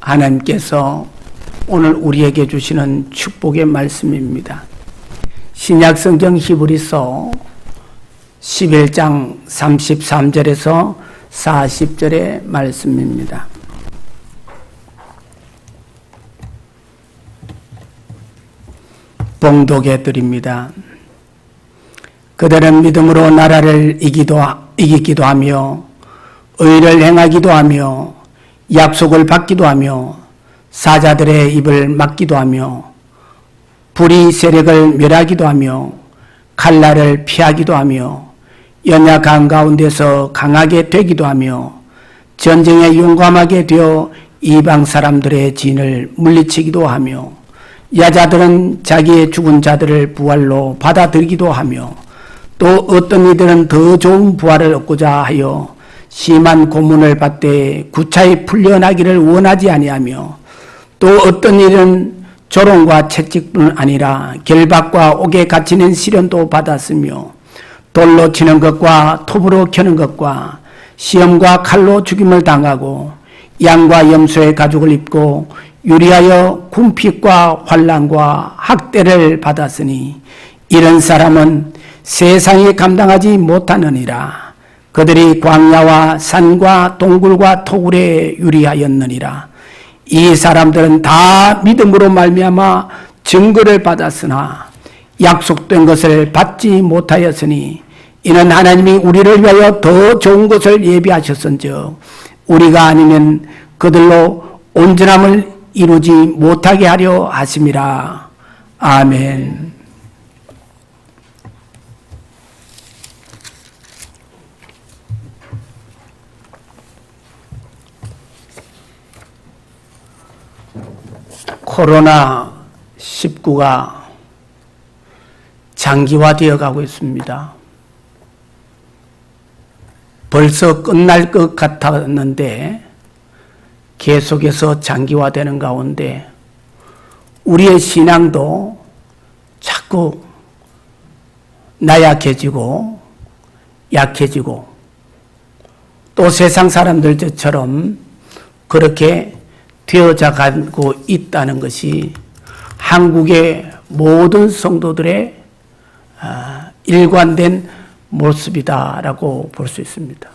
하나님께서 오늘 우리에게 주시는 축복의 말씀입니다. 신약성경 히브리서 11장 33절에서 40절의 말씀입니다. 봉독해 드립니다. 그들은 믿음으로 나라를 이기기도 하며 의를 행하기도 하며 약속을 받기도 하며 사자들의 입을 막기도 하며 불의 세력을 멸하기도 하며 칼날을 피하기도 하며 연약한 가운데서 강하게 되기도 하며 전쟁에 용감하게 되어 이방 사람들의 진을 물리치기도 하며 야자들은 자기의 죽은 자들을 부활로 받아들이기도 하며 또 어떤 이들은 더 좋은 부활을 얻고자 하여 심한 고문을 받되 구차히 풀려나기를 원하지 아니하며 또 어떤 이들은 조롱과 채찍뿐 아니라 결박과 옥에 갇히는 시련도 받았으며 돌로 치는 것과 톱으로 켜는 것과 시험과 칼로 죽임을 당하고 양과 염소의 가죽을 입고 유리하여 궁핍과 환난과 학대를 받았으니 이런 사람은 세상이 감당하지 못하느니라. 그들이 광야와 산과 동굴과 토굴에 유리하였느니라. 이 사람들은 다 믿음으로 말미암아 증거를 받았으나 약속된 것을 받지 못하였으니 이는 하나님이 우리를 위하여 더 좋은 것을 예비하셨은즉 우리가 아니면 그들로 온전함을 이루지 못하게 하려 하심이라. 아멘. 코로나19가 장기화되어 가고 있습니다. 벌써 끝날 것 같았는데 계속해서 장기화되는 가운데 우리의 신앙도 자꾸 나약해지고 약해지고 또 세상 사람들처럼 그렇게 되어져 가고 있다는 것이 한국의 모든 성도들의 일관된 모습이다라고 볼 수 있습니다.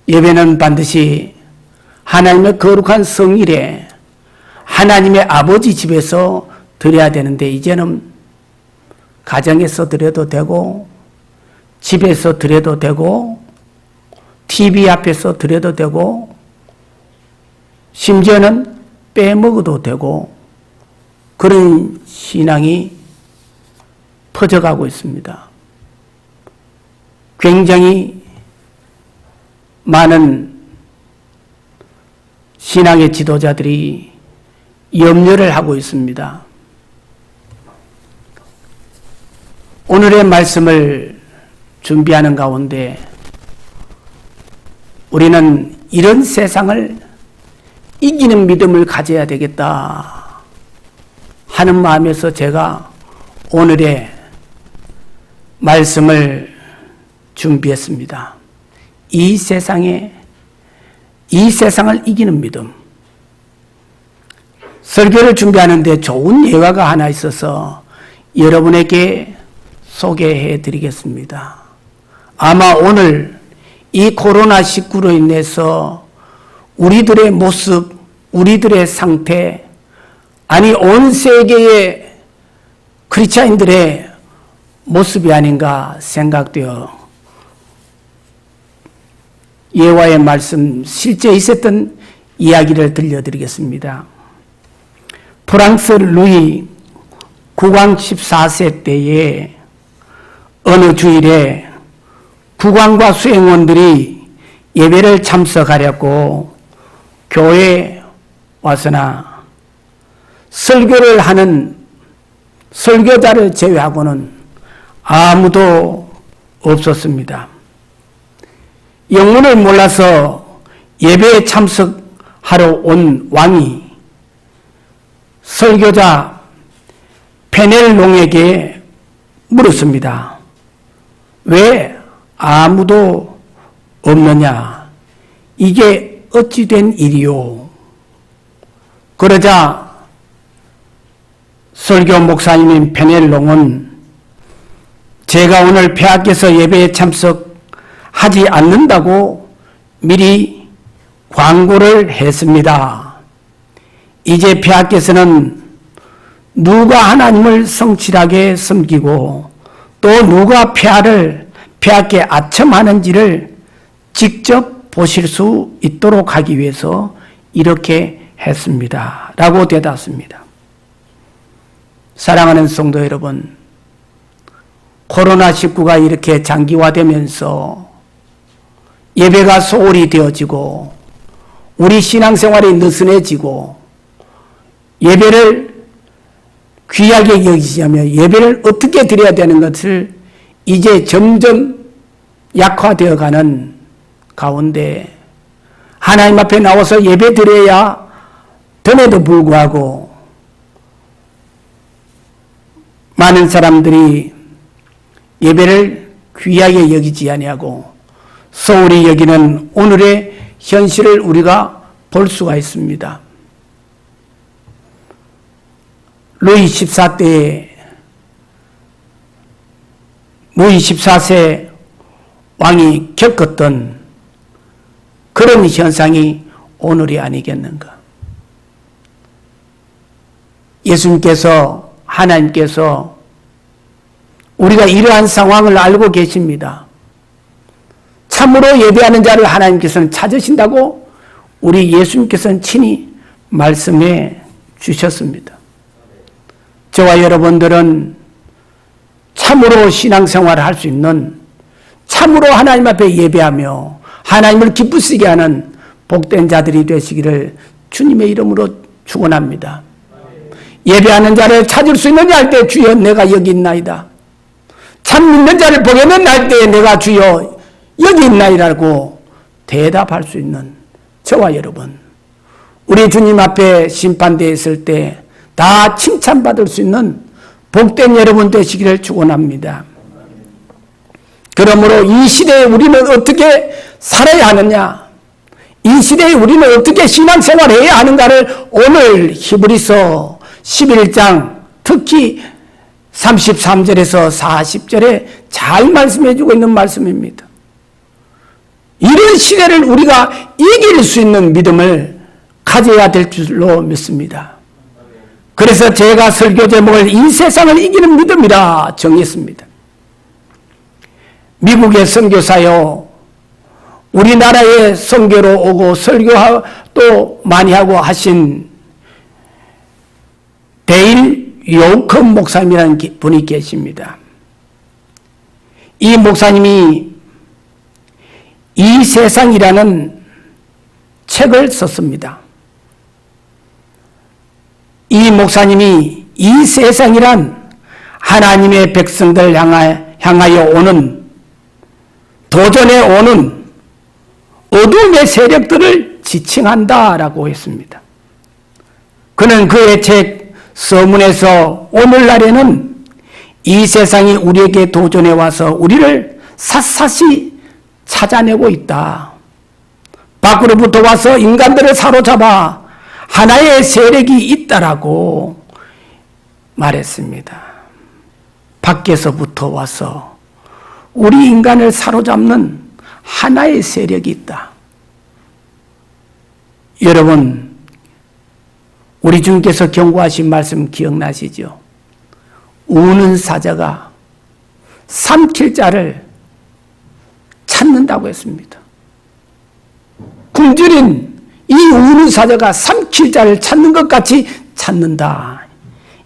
예배는 반드시 하나님의 거룩한 성일에 하나님의 아버지 집에서 드려야 되는데 이제는 가정에서 드려도 되고 집에서 드려도 되고 TV 앞에서 드려도 되고 심지어는 빼먹어도 되고 그런 신앙이 퍼져가고 있습니다. 굉장히 많은 신앙의 지도자들이 염려를 하고 있습니다. 오늘의 말씀을 준비하는 가운데 우리는 이런 세상을 이기는 믿음을 가져야 되겠다 하는 마음에서 제가 오늘의 말씀을 준비했습니다. 이 세상을 이기는 믿음. 설교를 준비하는데 좋은 예화가 하나 있어서 여러분에게 소개해 드리겠습니다. 아마 오늘 이 코로나19로 인해서 우리들의 모습, 우리들의 상태, 아니 온 세계의 크리스찬인들의 모습이 아닌가 생각되어 예화의 말씀, 실제 있었던 이야기를 들려드리겠습니다. 프랑스 루이 국왕 14세 때에 어느 주일에 국왕과 수행원들이 예배를 참석하려고 교회에 와서나 설교를 하는 설교자를 제외하고는 아무도 없었습니다. 영문을 몰라서 예배에 참석하러 온 왕이 설교자 페넬롱에게 물었습니다. 왜 아무도 없느냐? 이게 어찌 된 일이요? 그러자 설교 목사님인 페넬롱은 제가 오늘 폐하께서 예배에 참석하지 않는다고 미리 광고를 했습니다. 이제 폐하께서는 누가 하나님을 성실하게 섬기고 또 누가 폐하께 아첨하는지를 직접 보실 수 있도록 하기 위해서 이렇게 했습니다. 라고 대답했습니다. 사랑하는 성도 여러분, 코로나19가 이렇게 장기화되면서 예배가 소홀히 되어지고 우리 신앙생활이 느슨해지고 예배를 귀하게 여기자며 예배를 어떻게 드려야 되는 것을 이제 점점 약화되어가는 가운데 하나님 앞에 나와서 예배 드려야 됨에도 불구하고 많은 사람들이 예배를 귀하게 여기지 아니하고 소홀히 여기는 오늘의 현실을 우리가 볼 수가 있습니다. 루이 14세 왕이 겪었던 그런 현상이 오늘이 아니겠는가. 예수님께서, 하나님께서 우리가 이러한 상황을 알고 계십니다. 참으로 예배하는 자를 하나님께서는 찾으신다고 우리 예수님께서는 친히 말씀해 주셨습니다. 저와 여러분들은 참으로 신앙생활을 할 수 있는, 참으로 하나님 앞에 예배하며 하나님을 기쁘시게 하는 복된 자들이 되시기를 주님의 이름으로 축원합니다. 예배하는 자를 찾을 수 있느냐 할 때 주여 내가 여기 있나이다. 참 믿는 자를 보겠는 날 때에 내가 주여 여기 있나이라고 대답할 수 있는 저와 여러분, 우리 주님 앞에 심판대에 있을 때 다 칭찬받을 수 있는 복된 여러분 되시기를 축원합니다. 그러므로 이 시대에 우리는 어떻게 살아야 하느냐, 이 시대에 우리는 어떻게 신앙생활을 해야 하는가를 오늘 히브리서 11장 특히 33절에서 40절에 잘 말씀해 주고 있는 말씀입니다. 이런 시대를 우리가 이길 수 있는 믿음을 가져야 될 줄로 믿습니다. 그래서 제가 설교 제목을 이 세상을 이기는 믿음이라 정했습니다. 미국의 선교사요, 우리나라에 선교로 오고 설교도 많이 하고 하신 데일 요컴 목사님이라는 분이 계십니다. 이 목사님이 이 세상이라는 책을 썼습니다. 이 목사님이 이 세상이란 하나님의 백성들 향하여 오는, 도전해 오는 어둠의 세력들을 지칭한다라고 했습니다. 그는 그의 책 서문에서 오늘날에는 이 세상이 우리에게 도전해 와서 우리를 샅샅이 찾아내고 있다. 밖으로부터 와서 인간들을 사로잡아 하나의 세력이 있다라고 말했습니다. 밖에서부터 와서 우리 인간을 사로잡는 하나의 세력이 있다. 여러분, 우리 주님께서 경고하신 말씀 기억나시죠? 우는 사자가 삼킬 자를 찾는다고 했습니다. 굶주린 이 우는 사자가 삼킬 자를 찾는 것 같이 찾는다.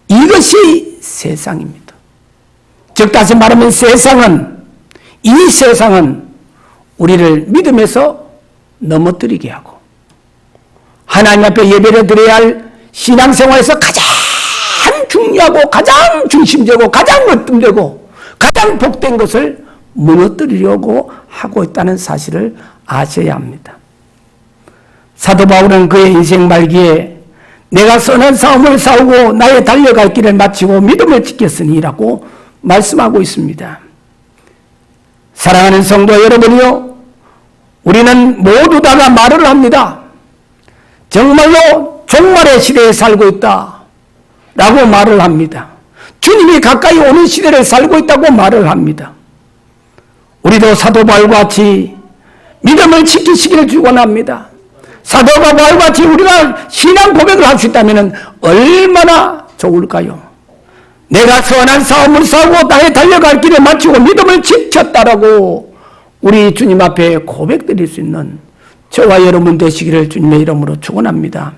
이것이 세상입니다. 즉 다시 말하면 이 세상은 우리를 믿음에서 넘어뜨리게 하고 하나님 앞에 예배를 드려야 할 신앙생활에서 가장 중요하고 가장 중심되고 가장 으뜸되고 가장 복된 것을 무너뜨리려고 하고 있다는 사실을 아셔야 합니다. 사도 바울은 그의 인생 말기에 내가 선한 싸움을 싸우고 나의 달려갈 길을 마치고 믿음을 지켰으니라고 말씀하고 있습니다. 사랑하는 성도 여러분이요, 우리는 모두 다가 말을 합니다. 정말로 종말의 시대에 살고 있다 라고 말을 합니다. 주님이 가까이 오는 시대를 살고 있다고 말을 합니다. 우리도 사도 바울과 같이 믿음을 지키시기를 축원합니다. 사도 바울과 같이 우리가 신앙 고백을 할 수 있다면 얼마나 좋을까요? 내가 선한 싸움을 싸우고 나의 달려갈 길에 마치고 믿음을 지켰다라고 우리 주님 앞에 고백드릴 수 있는 저와 여러분 되시기를 주님의 이름으로 축원합니다.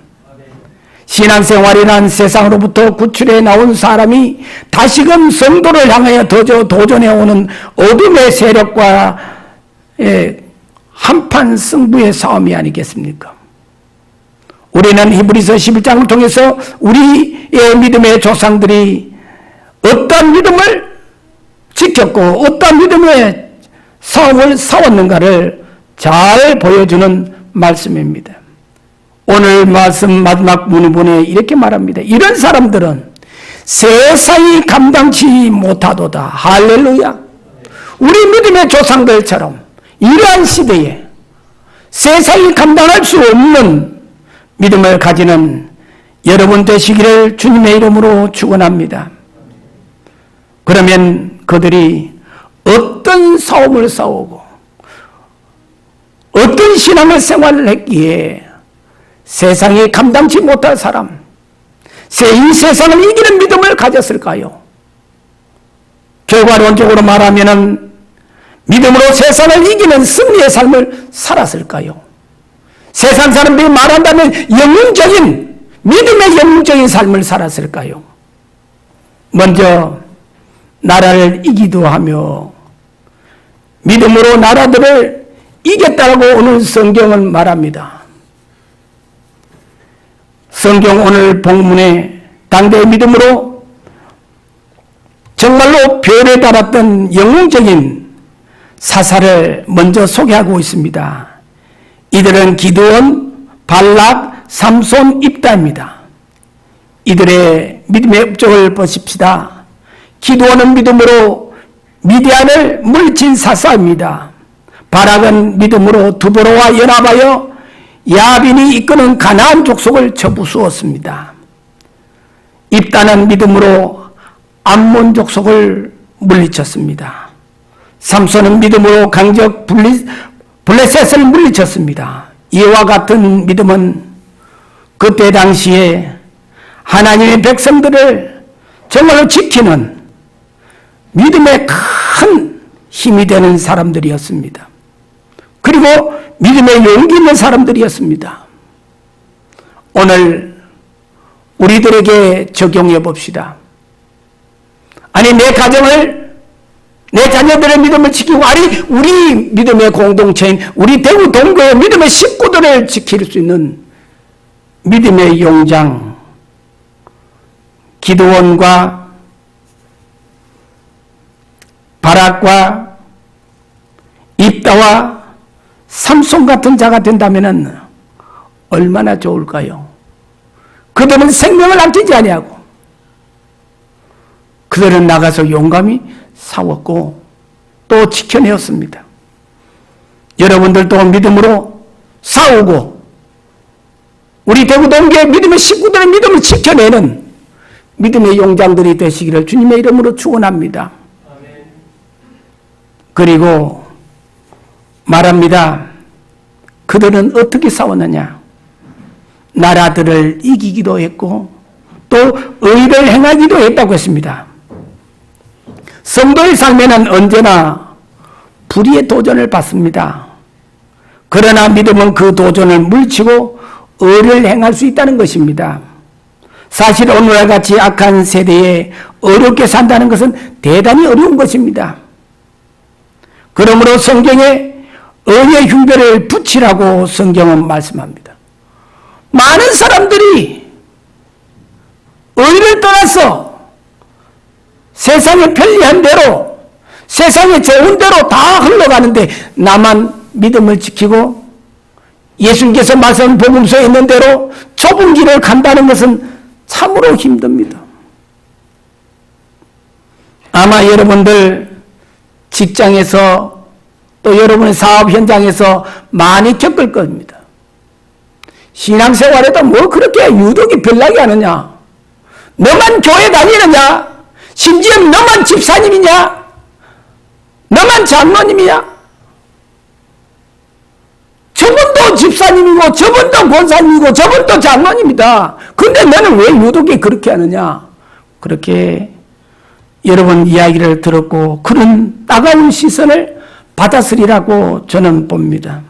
신앙생활이란 세상으로부터 구출해 나온 사람이 다시금 성도를 향하여 도전해 오는 어둠의 세력과 한판 승부의 싸움이 아니겠습니까? 우리는 히브리서 11장을 통해서 우리의 믿음의 조상들이 어떤 믿음을 지켰고 어떤 믿음의 싸움을 싸웠는가를 잘 보여주는 말씀입니다. 오늘 말씀 마지막 문에 이렇게 말합니다. 이런 사람들은 세상이 감당치 못하도다. 할렐루야. 우리 믿음의 조상들처럼 이러한 시대에 세상이 감당할 수 없는 믿음을 가지는 여러분 되시기를 주님의 이름으로 축원합니다. 그러면 그들이 어떤 싸움을 싸우고 어떤 신앙의 생활을 했기에 세상이 감당치 못할 사람, 이 세상을 이기는 믿음을 가졌을까요? 결과론적으로 말하면 믿음으로 세상을 이기는 승리의 삶을 살았을까요? 세상 사람들이 말한다면 영웅적인 믿음의 영웅적인 삶을 살았을까요? 먼저 나라를 이기도 하며 믿음으로 나라들을 이겼다고 오늘 성경은 말합니다. 성경 오늘 본문에 당대의 믿음으로 정말로 별에 달았던 영웅적인 사사를 먼저 소개하고 있습니다. 이들은 기드온, 발락, 삼손, 입다입니다. 이들의 믿음의 업적을 보십시다. 기드온은 믿음으로 미디안을 물리친 사사입니다. 발락은 믿음으로 두보로와 연합하여 야빈이 이끄는 가나안 족속을 쳐부수었습니다. 입다는 믿음으로 암몬 족속을 물리쳤습니다. 삼손은 믿음으로 강적 블레셋을 물리쳤습니다. 이와 같은 믿음은 그때 당시에 하나님의 백성들을 정말로 지키는 믿음의 큰 힘이 되는 사람들이었습니다. 그리고 믿음의 용기 있는 사람들이었습니다. 오늘 우리들에게 적용해 봅시다. 아니 내 가정을, 내 자녀들의 믿음을 지키고, 아니 우리 믿음의 공동체인 우리 대구 동구의 믿음의 식구들을 지킬 수 있는 믿음의 용장 기드온과 바락과 입다와 삼손 같은 자가 된다면 얼마나 좋을까요? 그들은 생명을 아끼지 아니하고 그들은 나가서 용감히 싸웠고 또 지켜내었습니다. 여러분들도 믿음으로 싸우고 우리 대구 동교의 믿음의 식구들의 믿음을 지켜내는 믿음의 용장들이 되시기를 주님의 이름으로 축원합니다. 그리고 말합니다. 그들은 어떻게 싸웠느냐? 나라들을 이기기도 했고 또 의를 행하기도 했다고 했습니다. 성도의 삶에는 언제나 불의의 도전을 받습니다. 그러나 믿음은 그 도전을 물리치고 의를 행할 수 있다는 것입니다. 사실 오늘날 같이 악한 세대에 어렵게 산다는 것은 대단히 어려운 것입니다. 그러므로 성경에 의의 흉배를 붙이라고 성경은 말씀합니다. 많은 사람들이 의를 떠나서 세상의 편리한 대로, 세상의 좋은 대로 다 흘러가는데 나만 믿음을 지키고 예수님께서 말씀 복음서에 있는 대로 좁은 길을 간다는 것은 참으로 힘듭니다. 아마 여러분들 직장에서 또 여러분의 사업 현장에서 많이 겪을 겁니다. 신앙생활에도 뭐 그렇게 유독이 별나게 하느냐? 너만 교회 다니느냐? 심지어 너만 집사님이냐? 너만 장로님이냐? 저분도 집사님이고 저분도 권사님이고 저분도 장로님이다. 근데 너는 왜 유독이 그렇게 하느냐? 그렇게 여러분 이야기를 들었고 그런 따가운 시선을 받았으리라고 저는 봅니다.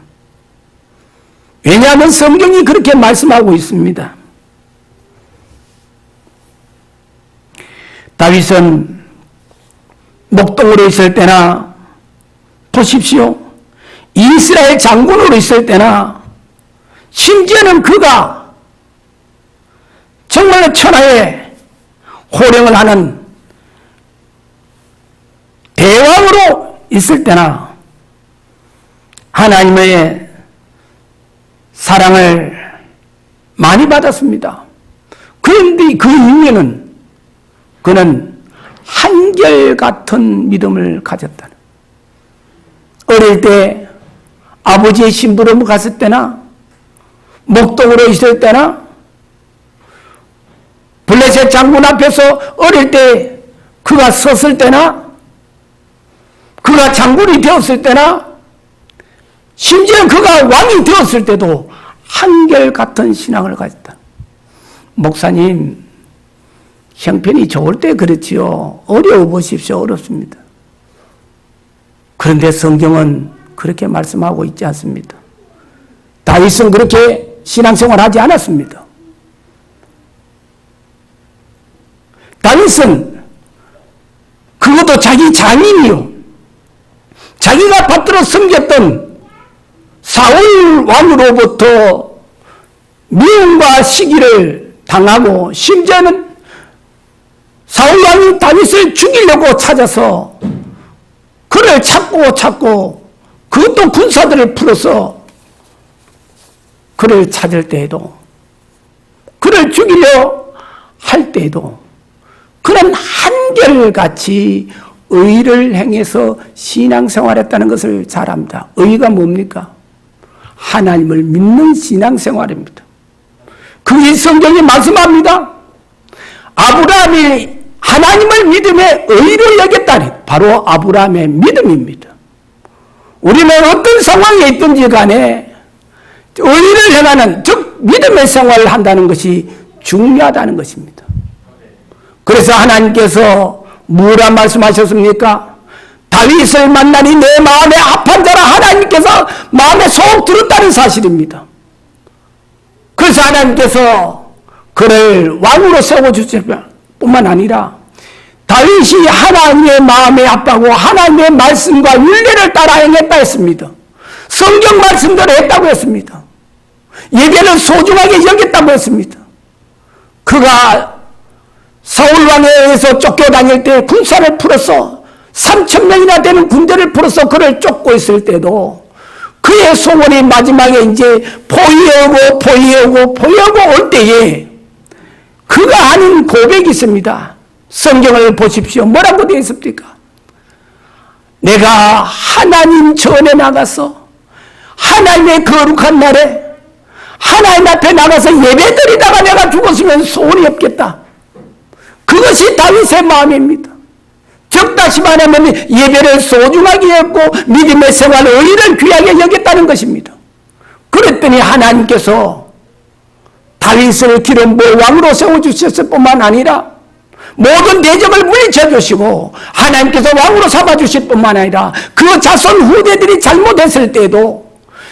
왜냐하면 성경이 그렇게 말씀하고 있습니다. 다윗은 목동으로 있을 때나 보십시오. 이스라엘 장군으로 있을 때나 심지어는 그가 정말 천하의 호령을 하는 대왕으로 있을 때나 하나님의 사랑을 많이 받았습니다. 그런데 그 이유는 그는 한결같은 믿음을 가졌다는, 어릴 때 아버지의 심부름을 갔을 때나 목동으로 있을 때나 블레셋 장군 앞에서 어릴 때 그가 섰을 때나 그가 장군이 되었을 때나 심지어 그가 왕이 되었을 때도 한결같은 신앙을 가졌다. 목사님, 형편이 좋을 때 그렇지요. 어려워 보십시오. 어렵습니다. 그런데 성경은 그렇게 말씀하고 있지 않습니다. 다윗은 그렇게 신앙생활 하지 않았습니다. 다윗은 그것도 자기 장인이요, 자기가 받들어 섬겼던 사울 왕으로부터 미움과 시기를 당하고 심지어는 사울 왕이 다윗을 죽이려고 찾아서 그를 찾고 그것도 군사들을 풀어서 그를 찾을 때에도 그를 죽이려 할 때에도 그는 한결같이 의를 행해서 신앙생활했다는 것을 잘 압니다. 의가 뭡니까? 하나님을 믿는 신앙생활입니다. 그게 성경이 말씀합니다. 아브라함이 하나님을 믿음의 의로 여겼다니 바로 아브라함의 믿음입니다. 우리는 어떤 상황에 있든지 간에 의를 행하는, 즉 믿음의 생활을 한다는 것이 중요하다는 것입니다. 그래서 하나님께서 뭐라 말씀하셨습니까? 다윗을 만나니 내 마음에 합한 자라 하나님께서 마음에 속 들었다는 사실입니다. 그래서 하나님께서 그를 왕으로 세워주실 뿐만 아니라 다윗이 하나님의 마음에 합하고 하나님의 말씀과 율례를 따라 행했다 했습니다. 성경 말씀대로 했다고 했습니다. 예배를 소중하게 여겼다고 했습니다. 그가 사울왕에 의해서 쫓겨다닐 때 군사를 풀어서 3,000명이나 되는 군대를 풀어서 그를 쫓고 있을 때도 그의 소원이 마지막에 이제 포위하고 올 때에 그가 하는 고백이 있습니다. 성경을 보십시오. 뭐라고 되어 있습니까? 내가 하나님 전에 나가서 하나님의 거룩한 날에 하나님 앞에 나가서 예배드리다가 내가 죽었으면 소원이 없겠다. 그것이 다윗의 마음입니다. 즉 다시 말하면 예배를 소중하게 했고 믿음의 생활, 의를 귀하게 여겼다는 것입니다. 그랬더니 하나님께서 다윗을 기름 부어 왕으로 세워주셨을 뿐만 아니라 모든 대적을 물리쳐 주시고 하나님께서 왕으로 삼아주실 뿐만 아니라 그 자손 후대들이 잘못했을 때도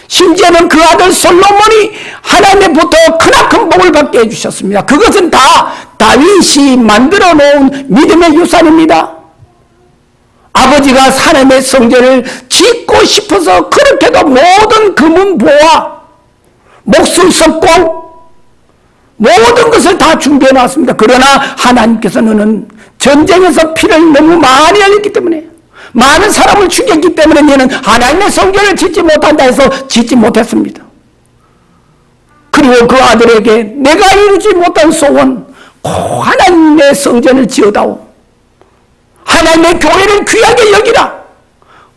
심지어는 그 아들 솔로몬이 하나님부터 크나큰 복을 받게 해주셨습니다. 그것은 다 다윗이 만들어 놓은 믿음의 유산입니다. 아버지가 하나님의 성전을 짓고 싶어서 그렇게도 모든 금은보화, 목술 석공 모든 것을 다 준비해 놨습니다. 그러나 하나님께서는 전쟁에서 피를 너무 많이 흘렸기 때문에 많은 사람을 죽였기 때문에 너는 하나님의 성전을 짓지 못한다 해서 짓지 못했습니다. 그리고 그 아들에게 내가 이루지 못한 소원, 하나님의 성전을 지어다오. 하나님의 교회를 귀하게 여기라.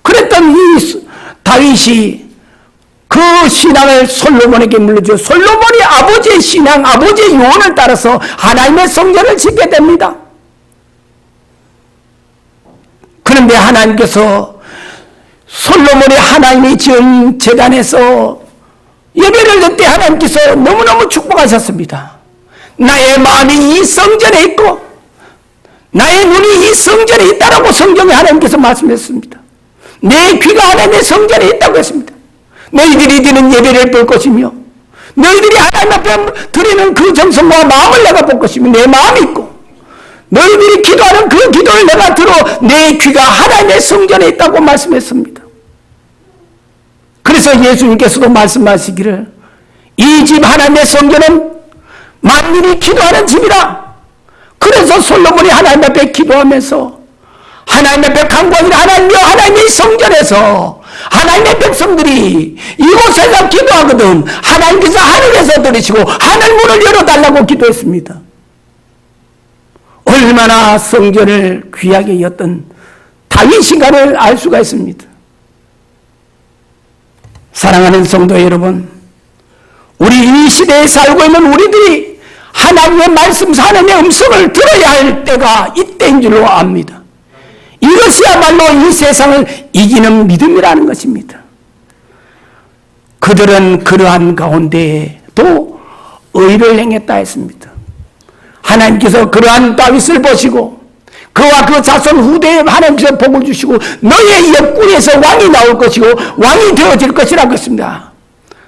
그랬던 이 다윗이 그 신앙을 솔로몬에게 물려주어 솔로몬이 아버지의 신앙, 아버지의 유언을 따라서 하나님의 성전을 짓게 됩니다. 그런데 하나님께서 솔로몬이 하나님이 지은 제단에서 예배를 드릴 때 하나님께서 너무너무 축복하셨습니다. 나의 마음이 이 성전에 있고 나의 눈이 이 성전에 있다라고 성경에 하나님께서 말씀했습니다. 내 귀가 하나님의 성전에 있다고 했습니다. 너희들이 드리는 예배를 볼 것이며 너희들이 하나님 앞에 드리는 그 정성과 마음을 내가 볼 것이며 내 마음이 있고 너희들이 기도하는 그 기도를 내가 들어 내 귀가 하나님의 성전에 있다고 말씀했습니다. 그래서 예수님께서도 말씀하시기를 이 집 하나님의 성전은 만민이 기도하는 집이라. 그래서 솔로몬이 하나님 앞에 기도하면서 하나님 앞에 간구하기를 하나님이여 하나님의 성전에서 하나님의 백성들이 이곳에서 기도하거든 하나님께서 하늘에서 들으시고 하늘 문을 열어달라고 기도했습니다. 얼마나 성전을 귀하게 여겼던 다윗인가를 알 수가 있습니다. 사랑하는 성도 여러분, 우리 이 시대에 살고 있는 우리들이 하나님의 말씀, 하나님의 음성을 들어야 할 때가 이때인 줄로 압니다. 이것이야말로 이 세상을 이기는 믿음이라는 것입니다. 그들은 그러한 가운데에도 의를 행했다 했습니다. 하나님께서 그러한 다윗을 보시고 그와 그 자손 후대에 하나님께서 복을 주시고 너의 옆구리에서 왕이 나올 것이고 왕이 되어질 것이라고 했습니다.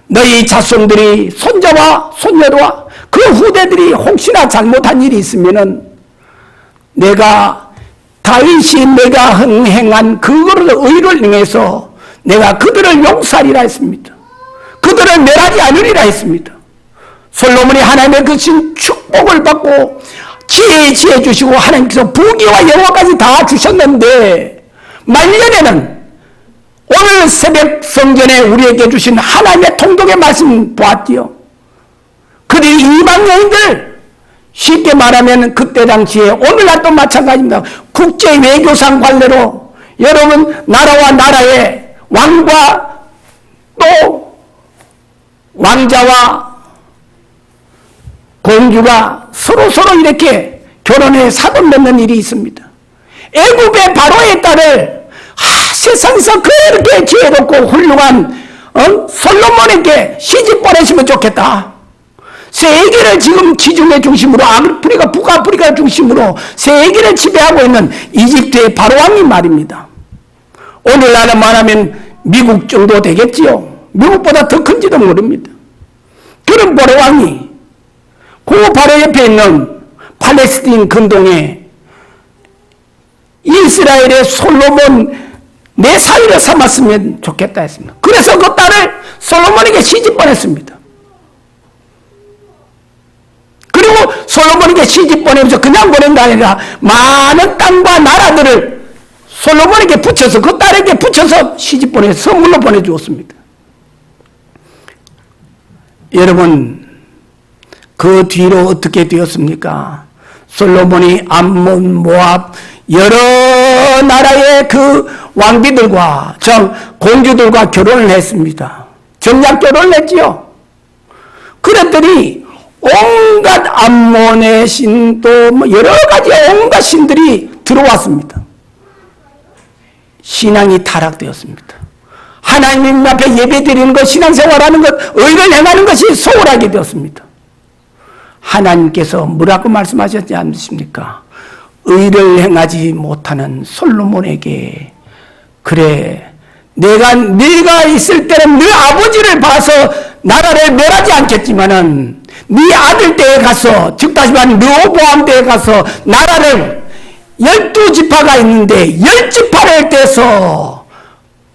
너희 자손들이 손자와 손녀와 그 후대들이 혹시나 잘못한 일이 있으면은 내가 다윗이 내가 행한 그거를 의를 행해서 내가 그들을 용서하리라 했습니다. 그들을 멸하지 않으리라 했습니다. 솔로몬이 하나님의 그 축복을 받고 지혜 주시고 하나님께서 부귀와 영화까지 다 주셨는데 말년에는 오늘 새벽 성전에 우리에게 주신 하나님의 통독의 말씀 보았지요. 그들이 이방 여인들 쉽게 말하면 그때 당시에 오늘날도 마찬가지입니다. 국제 외교상 관례로 여러분 나라와 나라의 왕과 또 왕자와 공주가 서로 이렇게 결혼해 사돈 맺는 일이 있습니다. 애굽의 바로의 딸을 세상에서 그렇게 지혜롭고 훌륭한 솔로몬에게 시집 보내시면 좋겠다. 세계를 지금 지중해 중심으로 아프리카, 북아프리카 중심으로 세계를 지배하고 있는 이집트의 바로왕이 말입니다. 오늘날은 말하면 미국 정도 되겠지요. 미국보다 더 큰지도 모릅니다. 그런 바로왕이 그 바로 옆에 있는 팔레스틴 근동에 이스라엘의 솔로몬 내 사위를 삼았으면 좋겠다 했습니다. 그래서 그 딸을 솔로몬에게 시집 보냈습니다. 그리고 솔로몬에게 시집 보내면서 그냥 보낸 게 아니라 많은 땅과 나라들을 솔로몬에게 붙여서 그 딸에게 붙여서 시집 보내서 선물로 보내주었습니다. 여러분 그 뒤로 어떻게 되었습니까? 솔로몬이 암몬, 모압 여러 나라의 그 왕비들과 공주들과 결혼을 했습니다. 정략 결혼을 했지요. 그랬더니 온갖 암몬의 신 또 여러 가지 온갖 신들이 들어왔습니다. 신앙이 타락되었습니다. 하나님 앞에 예배드리는 것, 신앙생활하는 것, 의를 행하는 것이 소홀하게 되었습니다. 하나님께서 뭐라고 말씀하셨지 않습니까? 의를 행하지 못하는 솔로몬에게 그래 네가 있을 때는 네 아버지를 봐서 나라를 멸하지 않겠지만은 네 아들 때에 가서 즉 다시 말하면 르호보암 때에 가서 나라를 12지파가 있는데 10지파를 떼서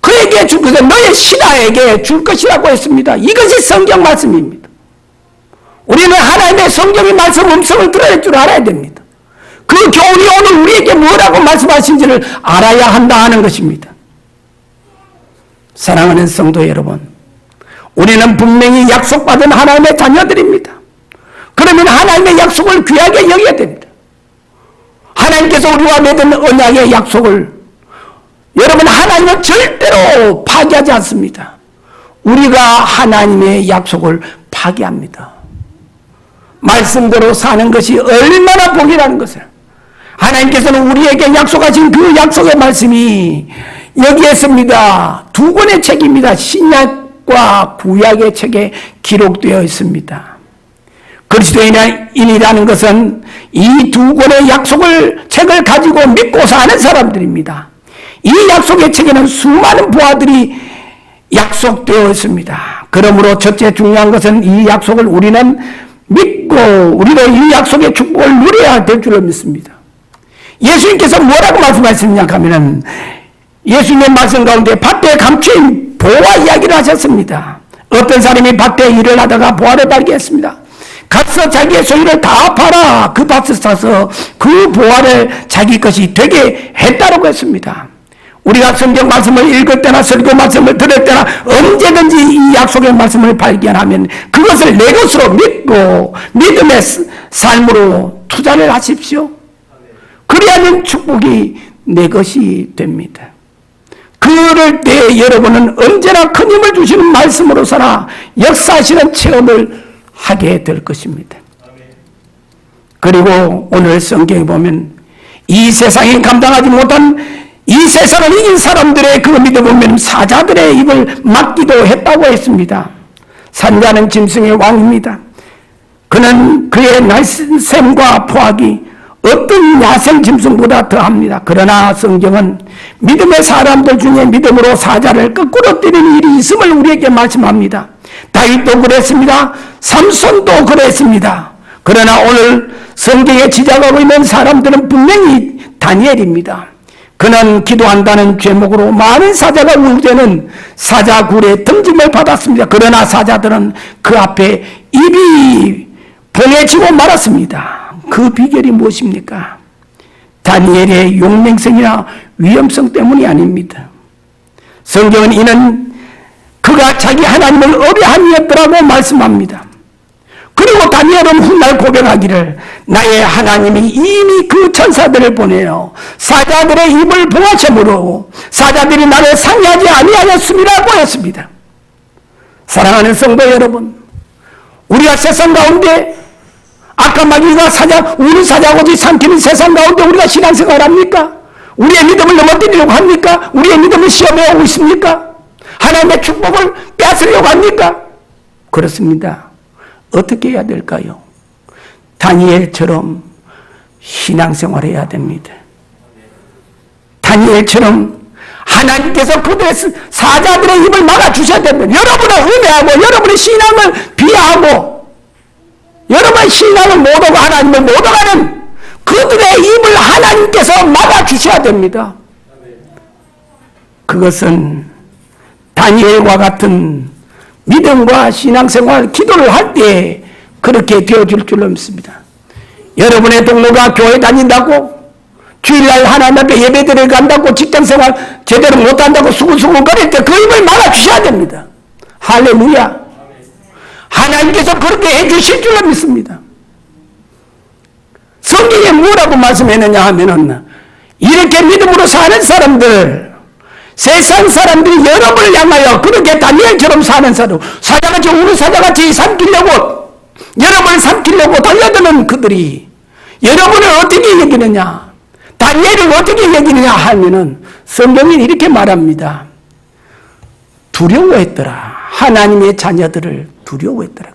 그에게 줄 것을 너의 신하에게 줄 것이라고 했습니다. 이것이 성경 말씀입니다. 우리는 하나님의 성경의 말씀 음성을 들어야 줄 알아야 됩니다. 그 교훈이 오늘 우리에게 뭐라고 말씀하신지를 알아야 한다 하는 것입니다. 사랑하는 성도 여러분, 우리는 분명히 약속받은 하나님의 자녀들입니다. 그러면 하나님의 약속을 귀하게 여겨야 됩니다. 하나님께서 우리와 맺은 언약의 약속을 여러분, 하나님은 절대로 파기하지 않습니다. 우리가 하나님의 약속을 파기합니다. 말씀대로 사는 것이 얼마나 복이라는 것을, 하나님께서는 우리에게 약속하신 그 약속의 말씀이 여기에 있습니다. 두 권의 책입니다. 신약과 구약의 책에 기록되어 있습니다. 그리스도인이라는 것은 이 두 권의 책을 가지고 믿고 사는 사람들입니다. 이 약속의 책에는 수많은 보화들이 약속되어 있습니다. 그러므로 첫째 중요한 것은 이 약속을 우리는 믿고 우리도 이 약속의 축복을 누려야 될 줄로 믿습니다. 예수님께서 뭐라고 말씀하셨느냐 하면은, 예수님의 말씀 가운데 밭에 감추인 보화 이야기를 하셨습니다. 어떤 사람이 밭에 일을 하다가 보화를 발견했습니다. 가서 자기의 소유를 다 팔아 그 밭을 사서 그 보화를 자기 것이 되게 했다고 했습니다. 우리가 성경 말씀을 읽을 때나 설교 말씀을 들을 때나 언제든지 이 약속의 말씀을 발견하면 그것을 내 것으로 믿고 믿음의 삶으로 투자를 하십시오. 그래야만 축복이 내 것이 됩니다. 그럴 때 여러분은 언제나 큰 힘을 주시는 말씀으로 살아 역사하시는 체험을 하게 될 것입니다. 그리고 오늘 성경에 보면 이 세상이 감당하지 못한, 이 세상을 이긴 사람들의 그 믿음 보면 사자들의 입을 막기도 했다고 했습니다. 산자는 짐승의 왕입니다. 그는 그의 날쌘과 포악이 어떤 야생 짐승보다 더합니다. 그러나 성경은 믿음의 사람들 중에 믿음으로 사자를 거꾸로 때리는 일이 있음을 우리에게 말씀합니다. 다윗도 그랬습니다. 삼손도 그랬습니다. 그러나 오늘 성경에 지적하고 있는 사람들은 분명히 다니엘입니다. 그는 기도한다는 제목으로 많은 사자가 울때는 사자굴에 던짐을 받았습니다. 그러나 사자들은 그 앞에 입이 봉해지고 말았습니다. 그 비결이 무엇입니까? 다니엘의 용맹성이나 위험성 때문이 아닙니다. 성경은 이는 그가 자기 하나님을 어뢰함이었더라고 말씀합니다. 그리고 다니엘은 훗날 고백하기를, 나의 하나님이 이미 그 천사들을 보내어 사자들의 입을 봉하심으로 사자들이 나를 상해하지 아니하였음이라고 했습니다. 사랑하는 성도 여러분, 우리가 세상 가운데 아까마귀가 우리 사자고지 삼키는 세상 가운데 우리가 신앙생활 합니까? 우리의 믿음을 넘어뜨리려고 합니까? 우리의 믿음을 시험해 오고 있습니까? 하나님의 축복을 빼앗으려고 합니까? 그렇습니다. 어떻게 해야 될까요? 다니엘처럼 신앙생활해야 됩니다. 다니엘처럼 하나님께서 그들의 사자들의 입을 막아주셔야 됩니다. 여러분의 은혜하고 여러분의 신앙을 비하하고 여러분의 신앙을 못 오고 하나님을 못 오가는 그들의 입을 하나님께서 막아주셔야 됩니다. 그것은 다니엘과 같은 믿음과 신앙생활, 기도를 할 때 그렇게 되어줄 줄로 믿습니다. 여러분의 동료가 교회 다닌다고, 주일날 하나님 앞에 예배드리러 간다고, 직장생활 제대로 못한다고 수근수근 거릴 때 그 입을 막아주셔야 됩니다. 할렐루야. 하나님께서 그렇게 해주실 줄로 믿습니다. 성경에 뭐라고 말씀했느냐 하면은, 이렇게 믿음으로 사는 사람들, 세상 사람들이 여러분을 향하여 그렇게 다니엘처럼 사는 사람, 사자같이 우는 사자같이 삼키려고, 여러분을 삼키려고 달려드는 그들이 여러분을 어떻게 여기느냐, 다니엘을 어떻게 여기느냐 하면은 성경이 이렇게 말합니다. 두려워했더라. 하나님의 자녀들을 두려워했더라.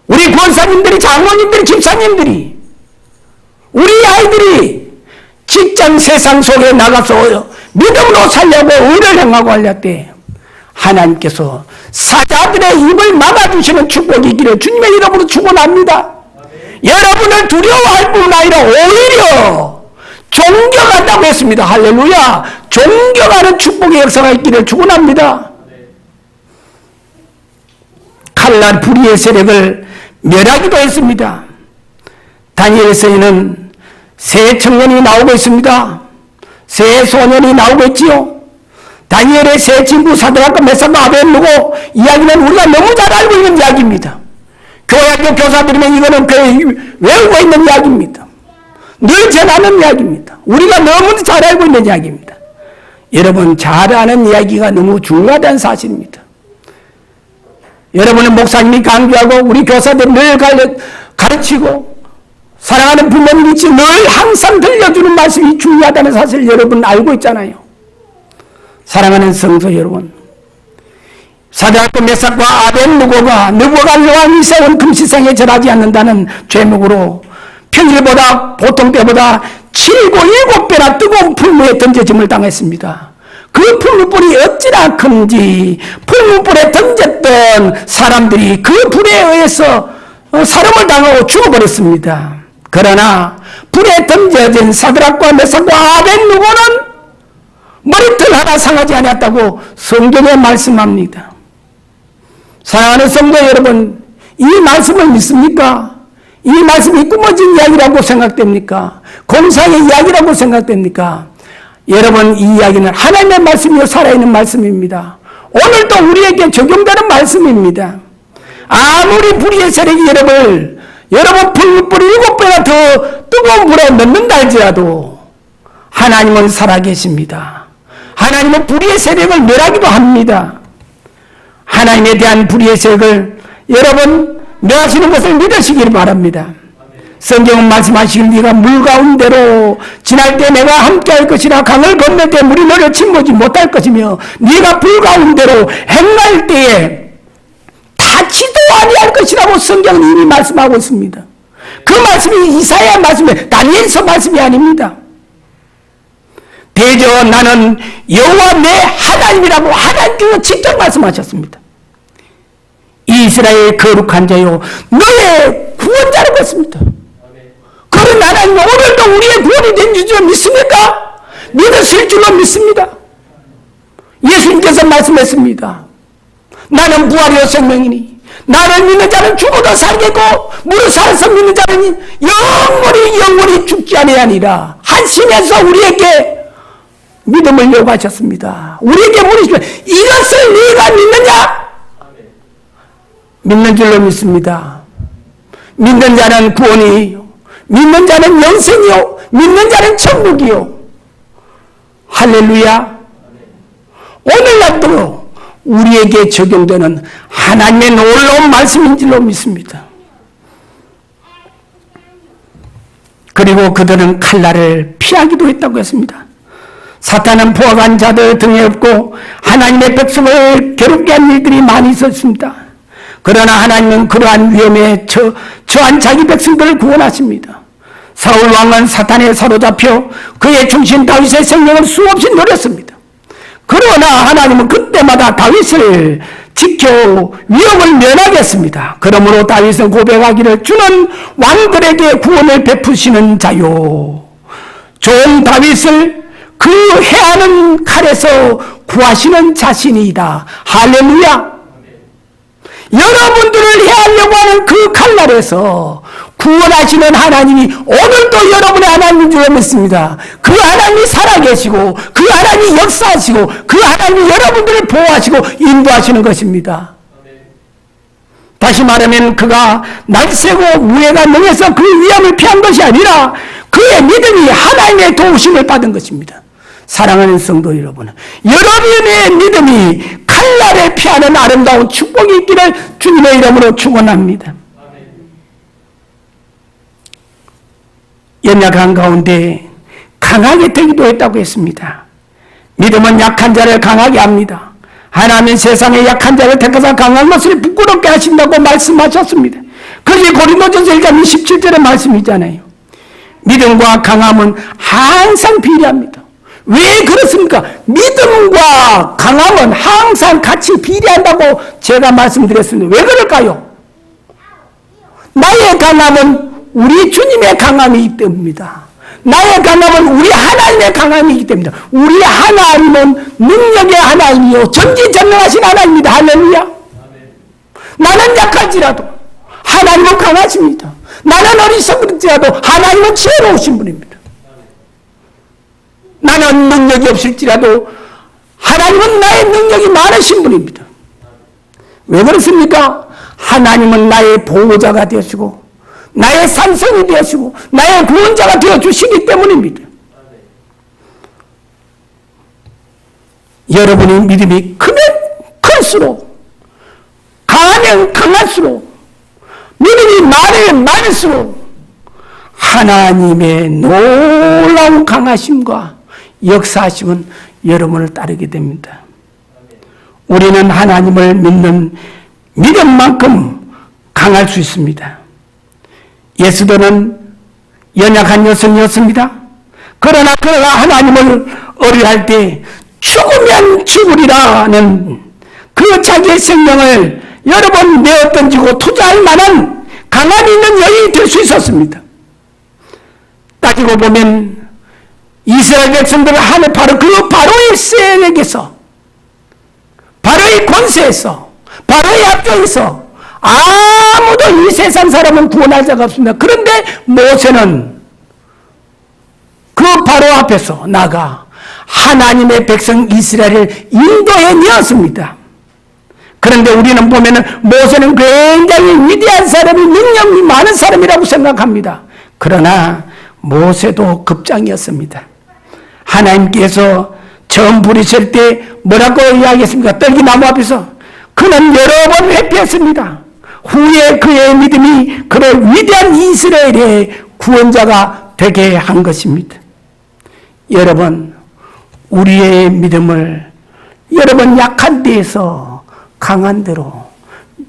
우리 권사님들이, 장로님들이, 집사님들이, 우리 아이들이 직장 세상 속에 나가서 믿음으로 살려고 의를 행하고 할 때 하나님께서 사자들의 입을 막아주시는 축복이 있기를 주님의 이름으로 축원합니다. 여러분을 두려워할 뿐 아니라 오히려 존경한다고 했습니다. 할렐루야. 존경하는 축복의 역사가 있기를 축원합니다. 칼날 불의의 세력을 멸하기도 했습니다. 다니엘서에는 새 청년이 나오고 있습니다. 새 소년이 나오고 있지요. 다니엘의 새 친구 사드락과 메삭과 아벤느고 이야기는 우리가 너무 잘 알고 있는 이야기입니다. 교회학교 교사들이면 이거는 외우고 있는 이야기입니다. 늘 전하는 이야기입니다. 우리가 너무 잘 알고 있는 이야기입니다. 여러분 잘 아는 이야기가 너무 중요하다는 사실입니다. 여러분은 목사님이 강조하고 우리 교사들이 늘 가르치고 사랑하는 부모님이 늘 항상 들려주는 말씀이 중요하다는 사실을 여러분 알고 있잖아요. 사랑하는 성도 여러분, 사드락과 메삭과 아벤느고가 느부갓네살이 세운 금시상에 절하지 않는다는 죄목으로 평일보다 보통 때보다 7고 7배나 뜨거운 풀무에 던져짐을 당했습니다. 그 풀무불이 어찌나 큰지 풀무불에 던졌던 사람들이 그 불에 의해서 사람을 당하고 죽어버렸습니다. 그러나 불에 던져진 사드락과 메삭과 아벤느고는 머리털 하나 상하지 않았다고 성경에 말씀합니다. 사랑하는 성도 여러분, 이 말씀을 믿습니까? 이 말씀이 꾸며진 이야기라고 생각됩니까? 공상의 이야기라고 생각됩니까? 여러분, 이 이야기는 하나님의 말씀이요 살아있는 말씀입니다. 오늘도 우리에게 적용되는 말씀입니다. 아무리 불의의 세력이 여러분 불 7배나 더 뜨거운 불에 넣는다 할지라도 하나님은 살아계십니다. 하나님은 불의의 세력을 멸하기도 합니다. 하나님에 대한 불의의 세력을 여러분 멸하시는 것을 믿으시길 바랍니다. 성경은 말씀하시길 네가 물 가운데로 지날 때 내가 함께할 것이라 강을 건널 때 물이 너를 침몰지 못할 것이며 네가 불 가운데로 행할 때에 닿지도 아니할 것이라고 성경은 이미 말씀하고 있습니다. 그 말씀이 이사야 말씀이 다니엘서 말씀이 아닙니다. 대저 나는 여호와 내 하나님이라고 하나님께서 직접 말씀하셨습니다. 이스라엘 거룩한 자요 너의 구원자라고 했습니다. 그런 하나님 오늘도 우리의 구원이 된 줄 믿습니까? 믿으실 줄로 믿습니다. 예수님께서 말씀했습니다. 나는 부활이요 생명이니 나를 믿는 자는 죽어도 살겠고 무릇 살아서 믿는 자는 영원히 죽지 아니하니라 하시면서 우리에게 믿음을 요구하셨습니다. 우리에게 물으시면 이것을 네가 믿느냐? 믿는 줄로 믿습니다. 믿는 자는 구원이요 믿는 자는 영생이요 믿는 자는 천국이요. 할렐루야. 오늘날도 우리에게 적용되는 하나님의 놀라운 말씀인 줄로 믿습니다. 그리고 그들은 칼날을 피하기도 했다고 했습니다. 사탄은 포악한 자들 등에 업고 하나님의 백성을 괴롭게 한 일들이 많이 있었습니다. 그러나 하나님은 그러한 위험에 처한 자기 백성들을 구원하십니다. 사울 왕은 사탄에 사로잡혀 그의 중신 다윗의 생명을 수없이 노렸습니다. 그러나 하나님은 그때마다 다윗을 지켜 위험을 면하게 했습니다. 그러므로 다윗은 고백하기를 주는 왕들에게 구원을 베푸시는 자요 종 다윗을 그 해하는 칼에서 구하시는 자신이다. 할렐루야. 여러분들을 해하려고 하는 그 칼날에서 구원하시는 하나님이 오늘도 여러분의 하나님인 줄 믿습니다. 그 하나님이 살아계시고 그 하나님이 역사하시고 그 하나님이 여러분들을 보호하시고 인도하시는 것입니다. 다시 말하면 그가 날쌔고 무예가 능해서 그 위험을 피한 것이 아니라 그의 믿음이 하나님의 도우심을 받은 것입니다. 사랑하는 성도 여러분, 여러분의 믿음이 칼날을 피하는 아름다운 축복이 있기를 주님의 이름으로 축원합니다. 연약한 가운데 강하게 되기도 했다고 했습니다. 믿음은 약한 자를 강하게 합니다. 하나님은 세상의 약한 자를 택하사 강한 것을 부끄럽게 하신다고 말씀하셨습니다. 그것이 고린도전서 1장 27절의 말씀이잖아요. 믿음과 강함은 항상 비례합니다. 왜 그렇습니까? 믿음과 강함은 항상 같이 비례한다고 제가 말씀드렸습니다. 왜 그럴까요? 나의 강함은 우리 주님의 강함이기 때문입니다. 나의 강함은 우리 하나님의 강함이기 때문입니다. 우리 하나님은 능력의 하나님이요 전지전능하신 하나님입니다. 할렐루야. 나는 약할지라도 하나님은 강하십니다. 나는 어리석을지라도 하나님은 지혜로우신 분입니다. 나는 능력이 없을지라도 하나님은 나의 능력이 많으신 분입니다. 왜 그렇습니까? 하나님은 나의 보호자가 되시고 나의 산성이 되시고 나의 구원자가 되어주시기 때문입니다. 여러분의 믿음이 크면 클수록, 강하면 강할수록, 믿음이 많으면 많을수록 하나님의 놀라운 강하심과 역사하심은 여러분을 따르게 됩니다. 우리는 하나님을 믿는 믿음만큼 강할 수 있습니다. 예수도는 연약한 여성이었습니다. 그러나 그가 하나님을 의뢰할 때 죽으면 죽으리라는 그 자기의 생명을 여러 번 내어 던지고 투자할 만한 강함이 있는 여인이 될 수 있었습니다. 따지고 보면 이스라엘 백성들을 하는 바로 그 바로의 세력에서, 바로의 권세에서, 바로의 압도에서 아무도 이 세상 사람은 구원할 자가 없습니다. 그런데 모세는 그 바로 앞에서 나가 하나님의 백성 이스라엘을 인도해 내었습니다. 그런데 우리는 보면은 모세는 굉장히 위대한 사람이, 능력이 많은 사람이라고 생각합니다. 그러나 모세도 급장이었습니다. 하나님께서 처음 부르실 때 뭐라고 이야기했습니까? 떨기나무 앞에서 그는 여러 번 회피했습니다. 후에 그의 믿음이 그를 위대한 이스라엘의 구원자가 되게 한 것입니다. 여러분, 우리의 믿음을 여러분 약한 데에서 강한 데로,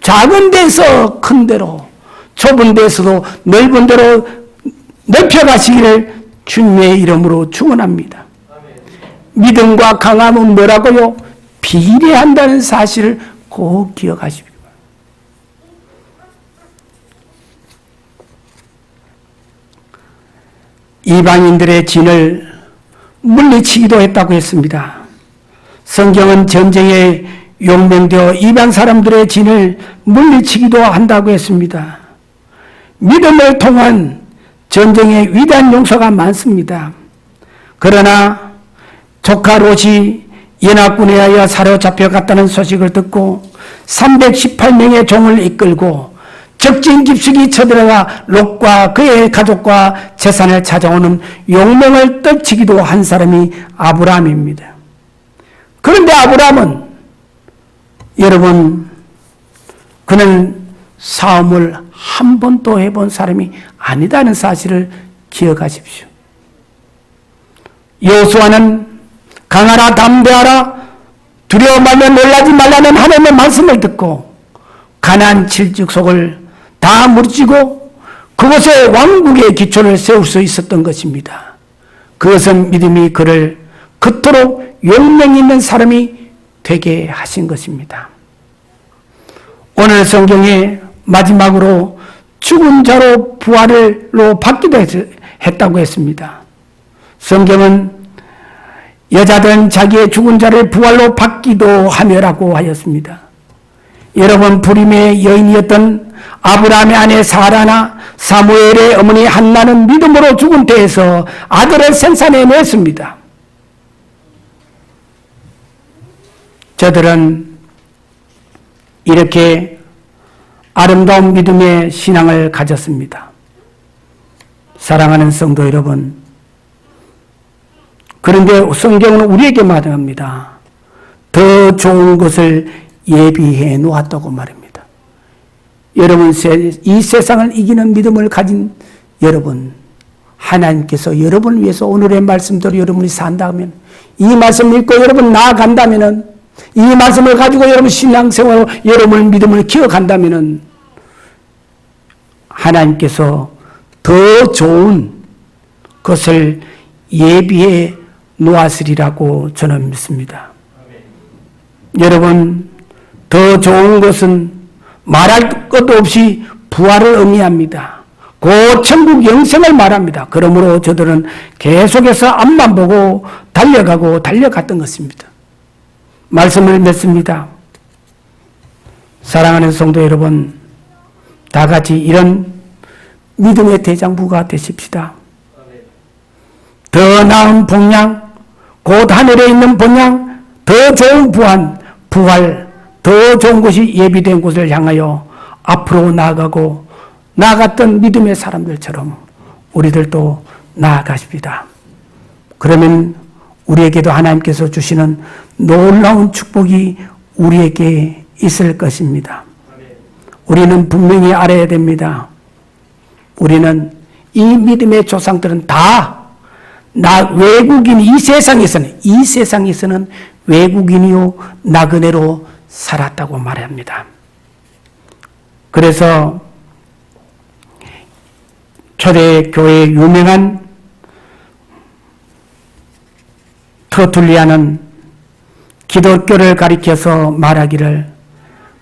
작은 데서 큰 데로, 좁은 데서도 넓은 데로 넓혀가시기를 주님의 이름으로 축원합니다. 믿음과 강함은 뭐라고요? 비례한다는 사실을 꼭 기억하십시오. 이방인들의 진을 물리치기도 했다고 했습니다. 성경은 전쟁에 용맹되어 이방 사람들의 진을 물리치기도 한다고 했습니다. 믿음을 통한 전쟁의 위대한 용서가 많습니다. 그러나 조카 롯이 연합군에 의하여 사로잡혀갔다는 소식을 듣고 318명의 종을 이끌고 적진 깊숙이 쳐들어가 롯과 그의 가족과 재산을 찾아오는 용맹을 떨치기도 한 사람이 아브라함입니다. 그런데 아브라함은 여러분, 그는 싸움을 한 번도 해본 사람이 아니다는 사실을 기억하십시오. 여호수아는 강하라, 담대하라, 두려워 말며 놀라지 말라는 하나님의 말씀을 듣고 가나안 7축속을 다 무너뜨리고 그곳에 왕국의 기초를 세울 수 있었던 것입니다. 그것은 믿음이 그를 그토록 용맹 있는 사람이 되게 하신 것입니다. 오늘 성경에 마지막으로 죽은 자로 부활로 받기도 했다고 했습니다. 성경은 여자들은 자기의 죽은 자를 부활로 받기도 하며라고 하였습니다. 여러분, 부림의 여인이었던 아브라함의 아내 사라나 사무엘의 어머니 한나는 믿음으로 죽은 때에서 아들을 생산해냈습니다. 저들은 이렇게 아름다운 믿음의 신앙을 가졌습니다. 사랑하는 성도 여러분, 그런데 성경은 우리에게 말합니다. 더 좋은 것을 예비해 놓았다고 말합니다. 여러분, 이 세상을 이기는 믿음을 가진 여러분, 하나님께서 여러분을 위해서 오늘의 말씀대로 여러분이 산다면, 이 말씀 읽고 여러분 나아간다면, 이 말씀을 가지고 여러분 신앙생활로 여러분 믿음을 키워간다면 하나님께서 더 좋은 것을 예비해 놓았으리라고 저는 믿습니다. 여러분, 더 좋은 것은 말할 것도 없이 부활을 의미합니다. 그 천국 영생을 말합니다. 그러므로 저들은 계속해서 앞만 보고 달려갔던 것입니다. 말씀을 맺습니다. 사랑하는 성도 여러분, 다 같이 이런 믿음의 대장부가 되십시다. 더 나은 본향, 곧 하늘에 있는 본향, 더 좋은 부활, 더 좋은 것이 예비된 곳을 향하여 앞으로 나아갔던 믿음의 사람들처럼 우리들도 나아가십니다. 그러면 우리에게도 하나님께서 주시는 놀라운 축복이 우리에게 있을 것입니다. 우리는 분명히 알아야 됩니다. 우리는 이 믿음의 조상들은 다 외국인, 이 세상에서는 외국인이요 나그네로 살았다고 말합니다. 그래서 초대교회의 유명한 터툴리아는 기독교를 가리켜서 말하기를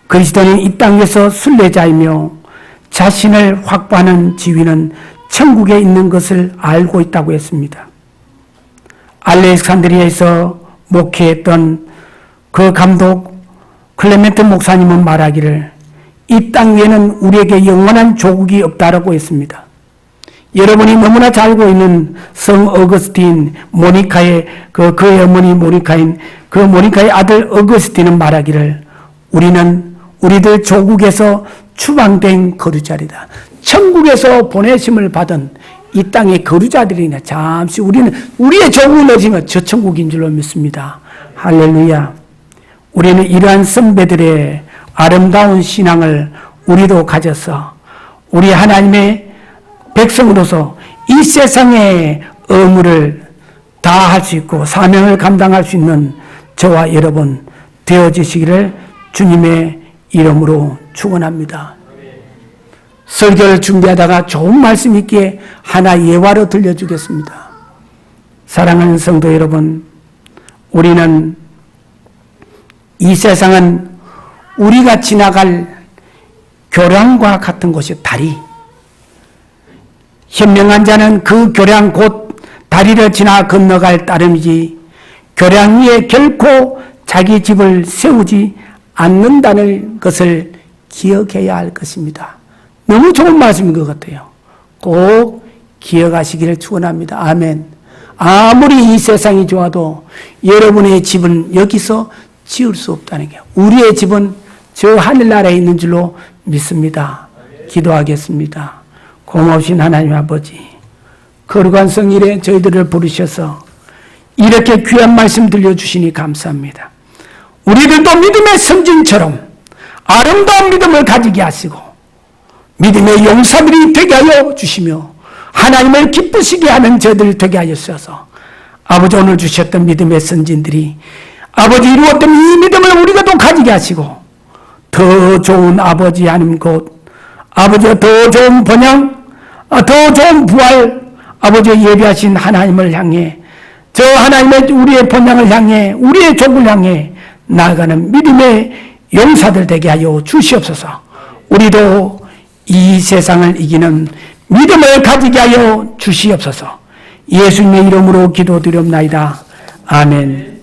그리스도는 이 땅에서 순례자이며 자신을 확보하는 지위는 천국에 있는 것을 알고 있다고 했습니다. 알렉산드리아에서 목회했던 그 감독 클레멘트 목사님은 말하기를 이 땅 위에는 우리에게 영원한 조국이 없다라고 했습니다. 여러분이 너무나 잘 알고 있는 성 어거스틴 모니카의 그의 어머니 모니카인 그 모니카의 아들 어거스틴은 말하기를 우리는 우리들 조국에서 추방된 거류자리다. 천국에서 보내심을 받은 이 땅의 거류자들이나 잠시 우리는 우리의 조국은 어디면 저 천국인 줄로 믿습니다. 할렐루야. 우리는 이러한 선배들의 아름다운 신앙을 우리도 가져서 우리 하나님의 백성으로서 이 세상의 의무를 다할 수 있고 사명을 감당할 수 있는 저와 여러분 되어지시기를 주님의 이름으로 축원합니다. 설교를 준비하다가 좋은 말씀 있기에 하나 예화로 들려주겠습니다. 사랑하는 성도 여러분, 우리는 이 세상은 우리가 지나갈 교량과 같은 곳이 다리. 현명한 자는 그 교량 곧 다리를 지나 건너갈 따름이지 교량 위에 결코 자기 집을 세우지 않는다는 것을 기억해야 할 것입니다. 너무 좋은 말씀인 것 같아요. 꼭 기억하시기를 축원합니다. 아멘. 아무리 이 세상이 좋아도 여러분의 집은 여기서 지을 수 없다는 게 우리의 집은 저 하늘나라에 있는 줄로 믿습니다. 기도하겠습니다. 고마우신 하나님 아버지, 거룩한 성일에 저희들을 부르셔서 이렇게 귀한 말씀 들려주시니 감사합니다. 우리들도 믿음의 선진처럼 아름다운 믿음을 가지게 하시고 믿음의 용사들이 되게 하여 주시며 하나님을 기쁘시게 하는 저희들 되게 하여주셔서 아버지 오늘 주셨던 믿음의 선진들이 아버지 이루었던 이 믿음을 우리가 또 가지게 하시고 더 좋은 아버지 하나님 곧 아버지가 더 좋은 번영 더 좋은 부활 아버지의 예비하신 하나님을 향해 저 하나님의 우리의 번영을 향해 우리의 족을 향해 나아가는 믿음의 용사들 되게 하여 주시옵소서. 우리도 이 세상을 이기는 믿음을 가지게 하여 주시옵소서. 예수님의 이름으로 기도드립나이다. 아멘.